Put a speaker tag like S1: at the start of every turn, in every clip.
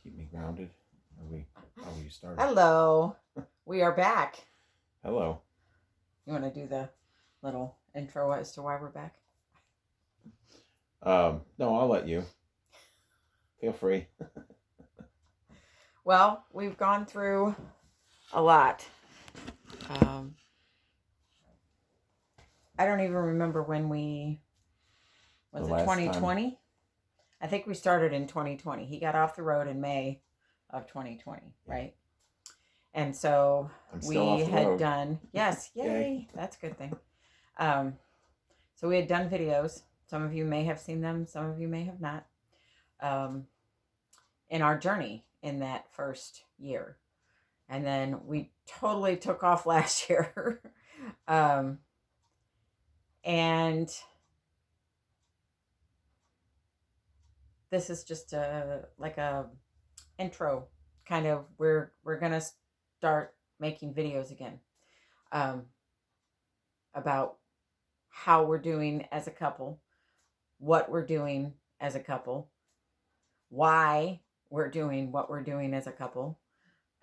S1: Keep me grounded. Are we started?
S2: Hello. We are back.
S1: Hello.
S2: You want to do the little intro as to why we're back?
S1: No, I'll let you. Feel free.
S2: Well, we've gone through a lot. I don't even remember when was
S1: The
S2: it
S1: last
S2: 2020? I think we started in 2020. He got off the road in May of 2020, right? And so
S1: I'm still off the road.
S2: done, yes, yay, that's a good thing. So we had done videos. Some of you may have seen them, some of you may have not, in our journey in that first year. And then we totally took off last year. And this is just a intro kind of. We're gonna start making videos again, about how we're doing as a couple, what we're doing as a couple, why we're doing what we're doing as a couple.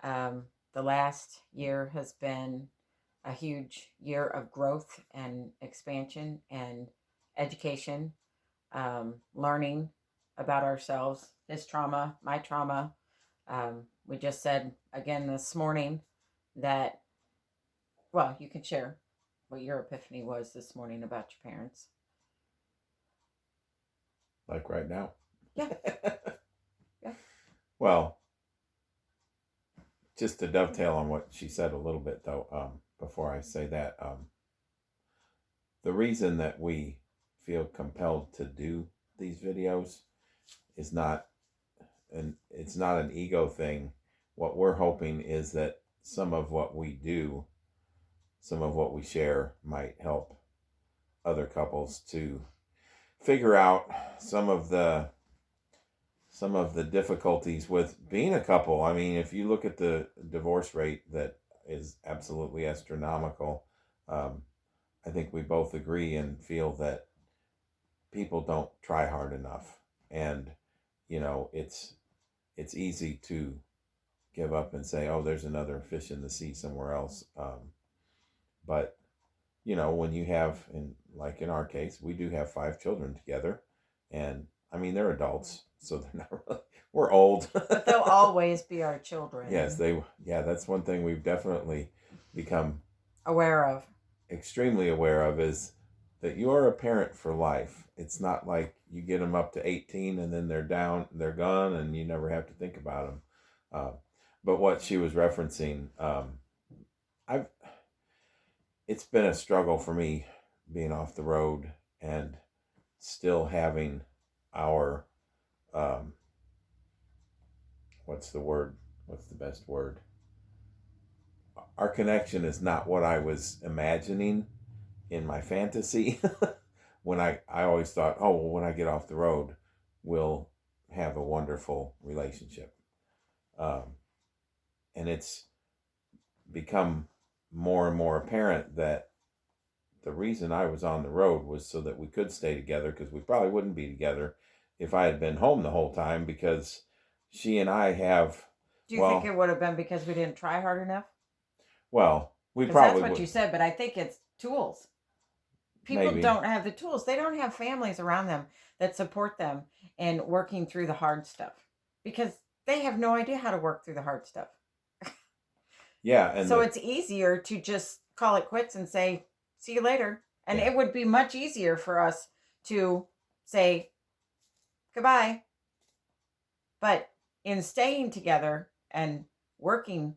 S2: The last year has been a huge year of growth and expansion and education, learning about ourselves, his trauma, my trauma. We just said again this morning that, well, you can share what your epiphany was this morning about your parents.
S1: Like right now.
S2: Yeah. Yeah.
S1: Well, just to dovetail on what she said a little bit, though, before I say that, the reason that we feel compelled to do these videos is it's not an ego thing. What we're hoping is that some of what we do, some of what we share might help other couples to figure out some of the difficulties with being a couple. I mean, if you look at the divorce rate that is absolutely astronomical, I think we both agree and feel that people don't try hard enough. And, it's easy to give up and say, oh, there's another fish in the sea somewhere else. But, when you have, like in our case, we do have 5 children together. And I mean, they're adults, so they're not really, we're old.
S2: But they'll always be our children.
S1: Yes, that's one thing we've definitely become extremely aware of, is that you are a parent for life. It's not like you get them up to 18 and then they're gone, and you never have to think about them. But what she was referencing, it's been a struggle for me being off the road and still having our, what's the best word? Our connection is not what I was imagining in my fantasy. When I always thought, oh, well, when I get off the road, we'll have a wonderful relationship. And it's become more and more apparent that the reason I was on the road was so that we could stay together, because we probably wouldn't be together if I had been home the whole time, because she and I have...
S2: Do you think it would have been because we didn't try hard enough?
S1: Well, we probably
S2: that's what you said, but I think it's tools. People don't have the tools. They don't have families around them that support them in working through the hard stuff, because they have no idea how to work through the hard stuff.
S1: Yeah. And
S2: so it's easier to just call it quits and say, see you later. And it would be much easier for us to say goodbye. But in staying together and working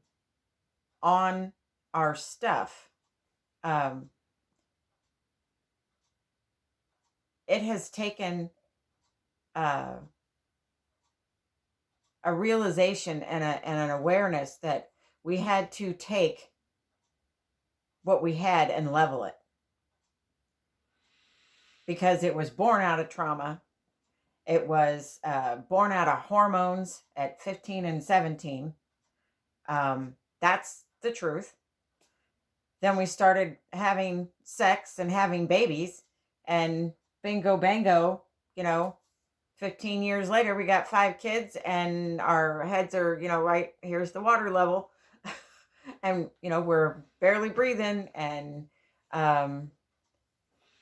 S2: on our stuff, it has taken a realization and an awareness that we had to take what we had and level it, because it was born out of trauma. It was born out of hormones at 15 and 17. That's the truth. Then we started having sex and having babies, and bingo bango, 15 years later, we got 5 kids and our heads are, right here's the water level. And, we're barely breathing. And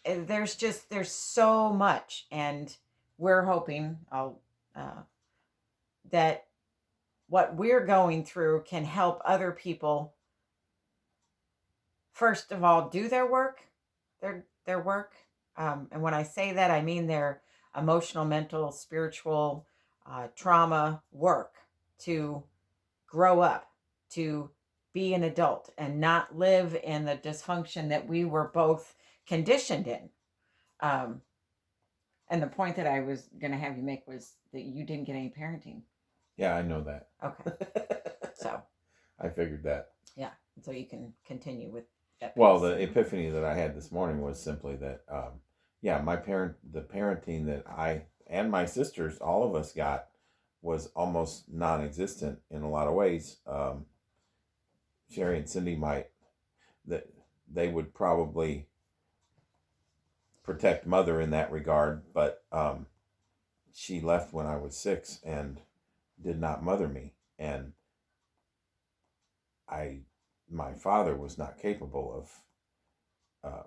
S2: there's so much. And we're hoping that what we're going through can help other people, first of all, do their work, their work. And when I say that, I mean their emotional, mental, spiritual, trauma work to grow up, to be an adult and not live in the dysfunction that we were both conditioned in. And the point that I was going to have you make was that you didn't get any parenting.
S1: Yeah, I know that.
S2: Okay. So.
S1: I figured that.
S2: Yeah. So you can continue with that.
S1: Well, the epiphany that I had this morning was simply that, the parenting that I and my sisters, all of us got, was almost non-existent in a lot of ways. Sherry and Cindy they would probably protect mother in that regard, but she left when I was 6 and did not mother me, and my father was not capable of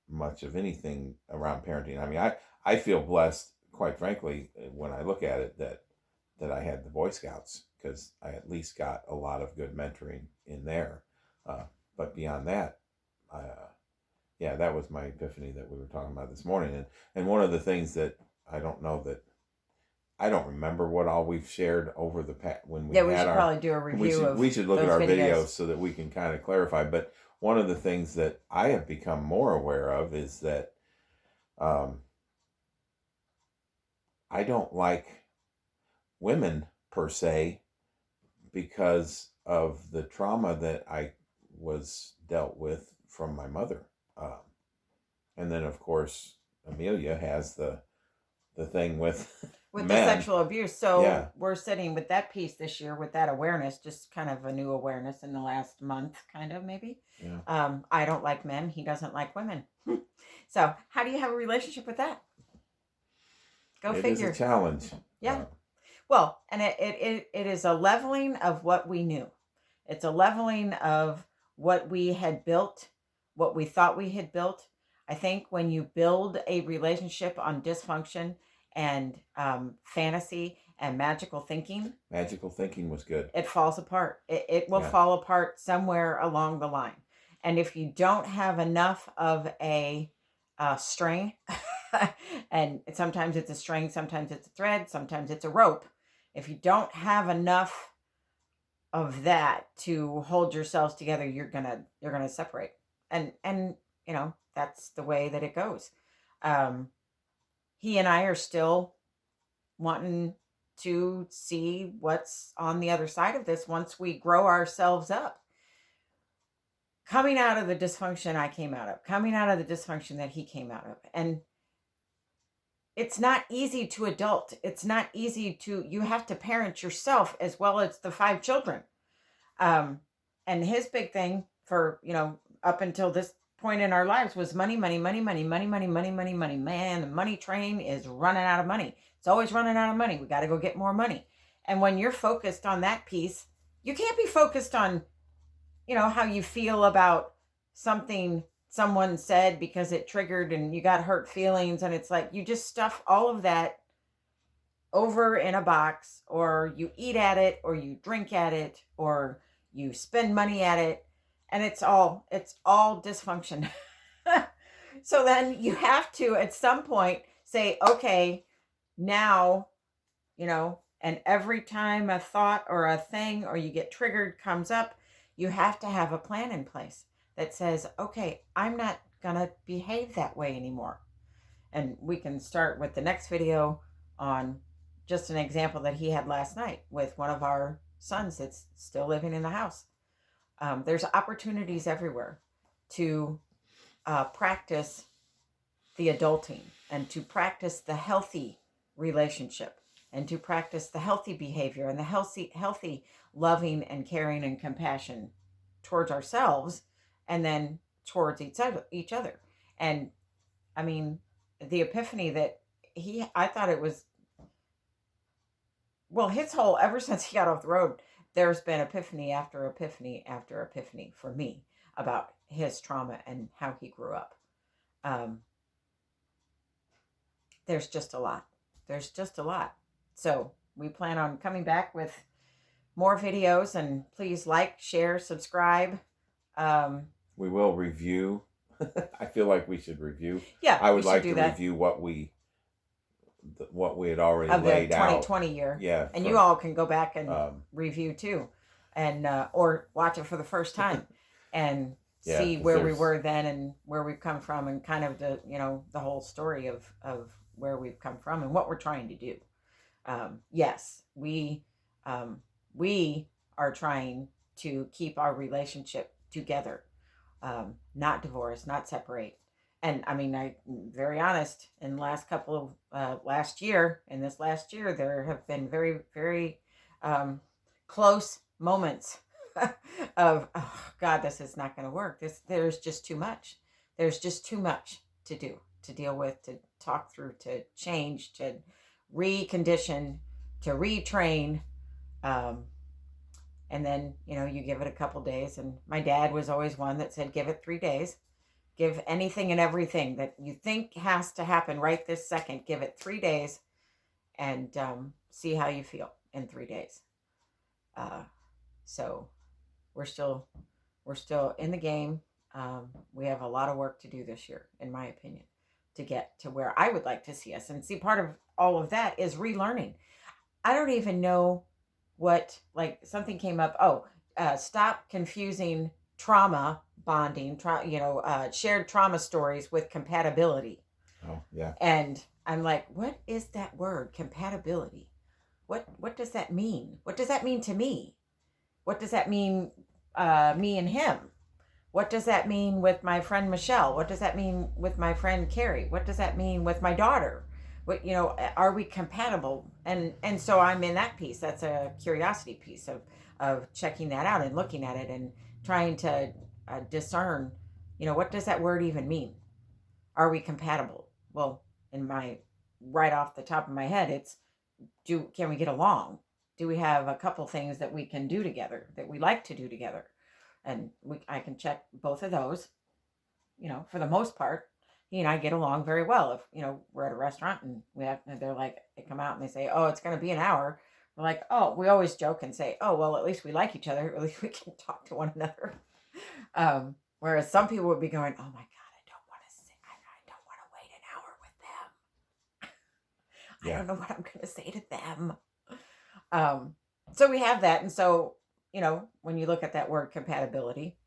S1: much of anything around parenting. I mean, I feel blessed, quite frankly, when I look at it, that I had the Boy Scouts, because I at least got a lot of good mentoring in there. But beyond that, that was my epiphany that we were talking about this morning. And one of the things that I don't remember what all we've shared over the past when we
S2: should probably do a review
S1: we should look at our
S2: videos
S1: so that we can kind of clarify. But one of the things that I have become more aware of is that I don't like women per se, because of the trauma that I was dealt with from my mother. And then, of course, Amelia has the thing with
S2: the
S1: men.
S2: sexual abuse. So we're sitting with that piece this year, with that awareness, just kind of a new awareness in the last month, kind of maybe.
S1: Yeah.
S2: I don't like men. He doesn't like women. So how do you have a relationship with that? Go figure.
S1: It is a challenge.
S2: Yeah. Well, and it is a leveling of what we knew. It's a leveling of what we had built, what we thought we had built. I think when you build a relationship on dysfunction and fantasy and magical thinking
S1: was good.
S2: It falls apart. It will fall apart somewhere along the line. And if you don't have enough of a string, and sometimes it's a string, sometimes it's a thread, sometimes it's a rope. If you don't have enough of that to hold yourselves together, you're gonna separate. And that's the way that it goes. He and I are still wanting to see what's on the other side of this once we grow ourselves up. Coming out of the dysfunction I came out of, coming out of the dysfunction that he came out of. And it's not easy to adult. It's not easy you have to parent yourself as well as the 5 children. And his big thing for, up until this point in our lives was money, money, money, money, money, money, money, money, money. Man, the money train is running out of money. It's always running out of money. We got to go get more money. And when you're focused on that piece, you can't be focused on, how you feel about something someone said because it triggered and you got hurt feelings. And it's like, you just stuff all of that over in a box, or you eat at it, or you drink at it, or you spend money at it. And it's all dysfunction. So then you have to, at some point, say, okay, now, and every time a thought or a thing or you get triggered comes up, you have to have a plan in place that says, okay, I'm not going to behave that way anymore. And we can start with the next video on just an example that he had last night with one of our sons that's still living in the house. There's opportunities everywhere to practice the adulting and to practice the healthy relationship and to practice the healthy behavior and the healthy loving and caring and compassion towards ourselves and then towards each other. And I mean, the epiphany that I thought it was, well, his whole, ever since he got off the road, there's been epiphany after epiphany after epiphany for me about his trauma and how he grew up. Um, there's just a lot. There's just a lot. So we plan on coming back with more videos, and please like, share, subscribe.
S1: We will review. I feel like we should review.
S2: Yeah,
S1: I would like to
S2: that.
S1: review what we had already
S2: of
S1: laid
S2: the
S1: out.
S2: 2020 year.
S1: Yeah,
S2: and you all can go back and review too, and or watch it for the first time and see where we were then and where we've come from, and kind of the the whole story of where we've come from and what we're trying to do. Yes, we are trying to keep our relationship together, not divorce, not separate. And I mean, I'm very honest, in the last couple of last year, there have been very, very close moments of, oh God, this is not going to work. There's just too much. There's just too much to do, to deal with, to talk through, to change, to recondition, to retrain. And then, you give it a couple days. And my dad was always one that said, give it 3 days. Give anything and everything that you think has to happen right this second. Give it 3 days and see how you feel in 3 days. So we're still in the game. We have a lot of work to do this year, in my opinion, to get to where I would like to see us. And see, part of all of that is relearning. I don't even know what, like, something came up. Stop confusing trauma bonding, shared trauma stories with compatibility.
S1: Oh, yeah.
S2: And I'm like, what is that word, compatibility? What does that mean? What does that mean to me? What does that mean, me and him? What does that mean with my friend Michelle? What does that mean with my friend Carrie? What does that mean with my daughter? What, are we compatible? And so I'm in that piece. That's a curiosity piece of checking that out and looking at it and trying to discern, what does that word even mean? Are we compatible? Well, right off the top of my head, it's, can we get along? Do we have a couple things that we can do together, that we like to do together? And I can check both of those. For the most part, he and I get along very well. If, we're at a restaurant and they're like, they come out and they say, oh, it's going to be an hour. We're like, oh, we always joke and say, oh, well, at least we like each other. At least we can talk to one another. Whereas some people would be going, oh my God, I don't want to wait an hour with them. I don't know what I'm going to say to them. So we have that. And so, when you look at that word compatibility,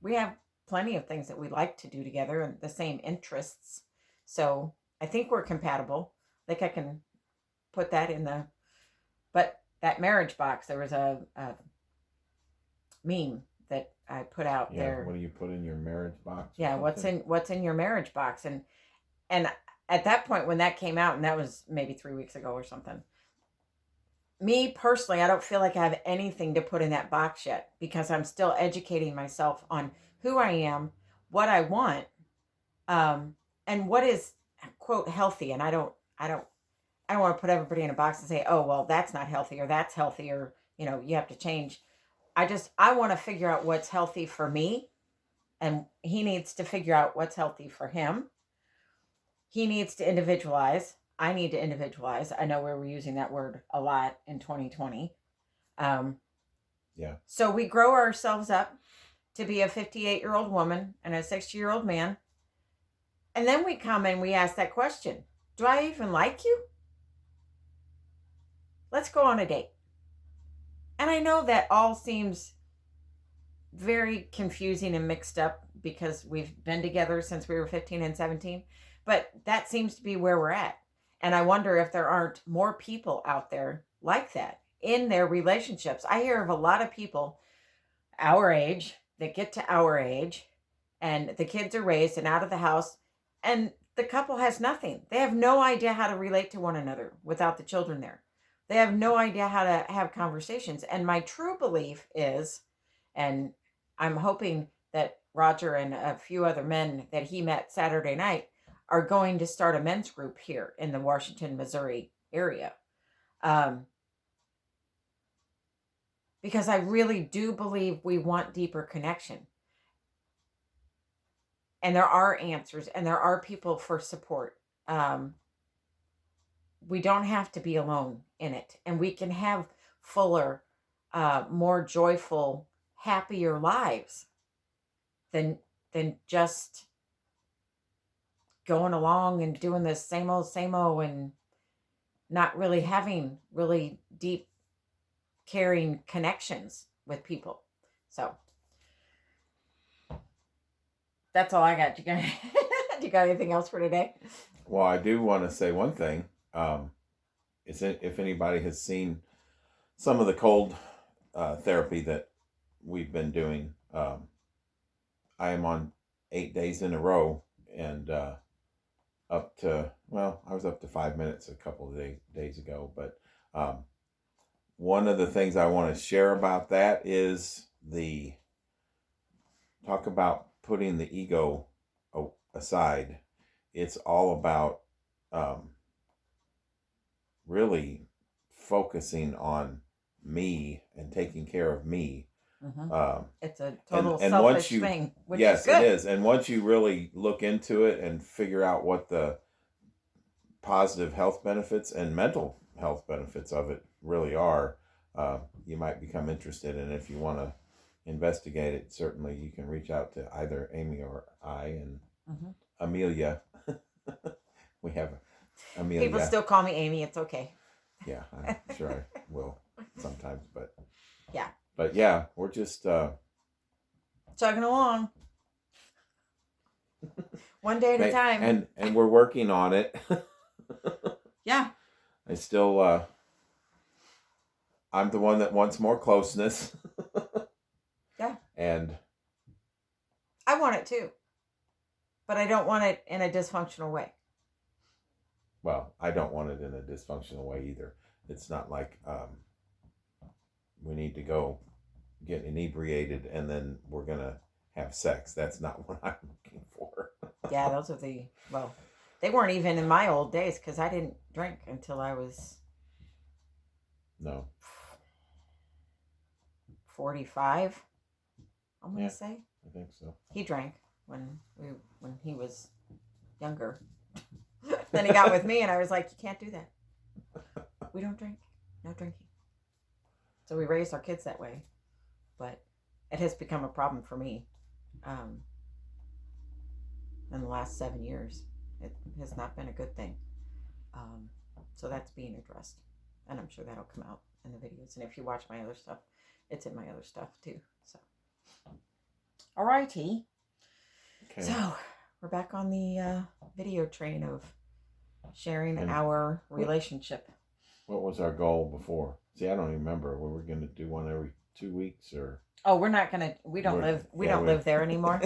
S2: we have plenty of things that we like to do together and the same interests. So I think we're compatible. I think I can put that in but that marriage box, there was a meme that I put out there.
S1: What do you put in your marriage box?
S2: Yeah. What's in your marriage box? And at that point, when that came out, and that was maybe 3 weeks ago or something, me personally, I don't feel like I have anything to put in that box yet, because I'm still educating myself on who I am, what I want, and what is, quote, healthy. And I don't want to put everybody in a box and say, oh, well, that's not healthy, or that's healthy, or, you have to change. I want to figure out what's healthy for me, and he needs to figure out what's healthy for him. He needs to individualize. I need to individualize. I know we were using that word a lot in 2020. So we grow ourselves up to be a 58-year-old woman and a 60-year-old man. And then we come and we ask that question, do I even like you? Let's go on a date. And I know that all seems very confusing and mixed up because we've been together since we were 15 and 17, but that seems to be where we're at. And I wonder if there aren't more people out there like that in their relationships. I hear of a lot of people our age that get to our age, and the kids are raised and out of the house, and the couple has nothing. They have no idea how to relate to one another without the children there. They have no idea how to have conversations. And my true belief is, and I'm hoping that Roger and a few other men that he met Saturday night are going to start a men's group here in the Washington, Missouri area. Because I really do believe we want deeper connection. And there are answers and there are people for support. We don't have to be alone in it. And we can have fuller, more joyful, happier lives than just going along and doing the same old and not really having really deep, caring connections with people. So that's all I got. Do you got anything else for today?
S1: Well, I do want to say one thing. If anybody has seen some of the cold therapy that we've been doing, I am on 8 days in a row, and I was up to 5 minutes a couple of days ago. But one of the things I want to share about that is talk about putting the ego aside. It's all about really focusing on me and taking care of me.
S2: Mm-hmm. It's a total
S1: and
S2: selfish thing, which
S1: yes,
S2: is good.
S1: it is. And once you really look into it and figure out what the positive health benefits and mental health benefits of it really are, you might become interested. And if you want to investigate it, certainly you can reach out to either Amy or I and Amelia. We have Amelia.
S2: People still call me Amy. It's okay.
S1: Yeah, I'm sure I will sometimes, but
S2: yeah.
S1: But yeah, we're just
S2: chugging along, one day at a time,
S1: and we're working on it.
S2: Yeah.
S1: I still, I'm the one that wants more closeness.
S2: Yeah.
S1: And
S2: I want it too, but I don't want it in a dysfunctional way.
S1: Well, I don't want it in a dysfunctional way either. It's not like we need to go get inebriated and then we're going to have sex. That's not what I'm looking for.
S2: Yeah, those are they weren't even in my old days because I didn't drink until I was 45. I'm going to say.
S1: I think so.
S2: He drank when he was younger. Then he got with me and I was like, you can't do that. We don't drink. No drinking. So we raised our kids that way. But it has become a problem for me in the last 7 years. It has not been a good thing. So that's being addressed. And I'm sure that'll come out in the videos. And if you watch my other stuff, it's in my other stuff too. So, all righty. Okay. So we're back on the video train of sharing our relationship.
S1: What was our goal before? See, I don't even remember. We were going to do one every 2 weeks, or
S2: we're not gonna. We don't live there anymore.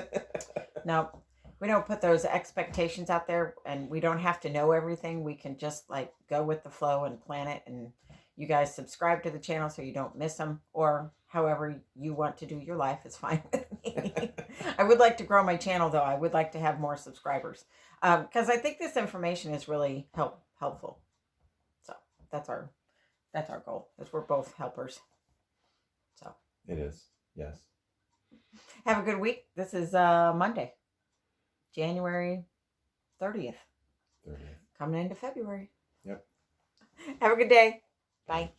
S2: No, we don't put those expectations out there, and we don't have to know everything. We can just like go with the flow and plan it. And you guys subscribe to the channel so you don't miss them, or however you want to do your life is fine with me. I would like to grow my channel though. I would like to have more subscribers because I think this information is really helpful. So that's our goal. Is we're both helpers. So
S1: it is. Yes.
S2: Have a good week. This is Monday, January 30th. Coming into February.
S1: Yep.
S2: Have a good day. Bye.